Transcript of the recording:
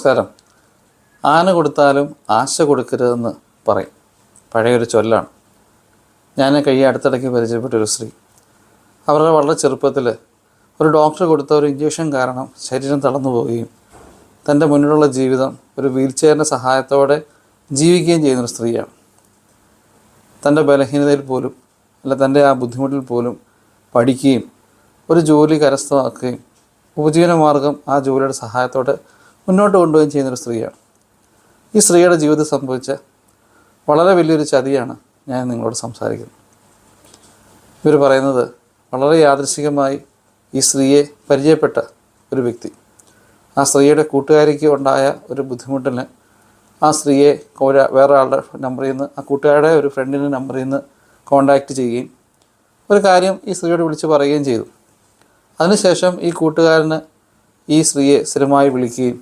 നമസ്കാരം. ആന കൊടുത്താലും ആശ കൊടുക്കരുതെന്ന് പറയും, പഴയൊരു ചൊല്ലാണ്. ഞാൻ അടുത്തിടയ്ക്ക് പരിചയപ്പെട്ടൊരു സ്ത്രീ, അവരുടെ വളരെ ചെറുപ്പത്തിൽ ഒരു ഡോക്ടർ കൊടുത്ത ഒരു ഇഞ്ചക്ഷൻ കാരണം ശരീരം തളർന്നു പോവുകയും തൻ്റെ മുന്നിലുള്ള ജീവിതം ഒരു വീൽ ചെയറിൻ്റെ സഹായത്തോടെ ജീവിക്കുകയും ചെയ്യുന്നൊരു സ്ത്രീയാണ്. തൻ്റെ ബലഹീനതയിൽ പോലും തൻ്റെ ആ ബുദ്ധിമുട്ടിൽ പോലും പഠിക്കുകയും ഒരു ജോലി കരസ്ഥമാക്കുകയും ഉപജീവനമാർഗം ആ ജോലിയുടെ സഹായത്തോടെ മുന്നോട്ട് കൊണ്ടുപോവുകയും ചെയ്യുന്നൊരു സ്ത്രീയാണ്. ഈ സ്ത്രീയുടെ ജീവിതത്തിൽ സംഭവിച്ച വളരെ വലിയൊരു ചതിയാണ് ഞാൻ നിങ്ങളോട് സംസാരിക്കുന്നത്. ഇവർ പറയുന്നത് വളരെ യാദൃശ്ചികമായി ഈ സ്ത്രീയെ പരിചയപ്പെട്ട ഒരു വ്യക്തി, ആ സ്ത്രീയുടെ കൂട്ടുകാരിക്ക് ഉണ്ടായ ഒരു ബുദ്ധിമുട്ടിന് ആ സ്ത്രീയെ വേറെ ആളുടെ നമ്പറിൽ നിന്ന്, ആ കൂട്ടുകാരുടെ ഒരു ഫ്രണ്ടിൻ്റെ നമ്പറിൽ നിന്ന് കോൺടാക്റ്റ് ചെയ്യുകയും ഒരു കാര്യം ഈ സ്ത്രീയോട് വിളിച്ച് പറയുകയും ചെയ്തു. അതിനുശേഷം ഈ കൂട്ടുകാരന് ഈ സ്ത്രീയെ സ്ഥിരമായി വിളിക്കുകയും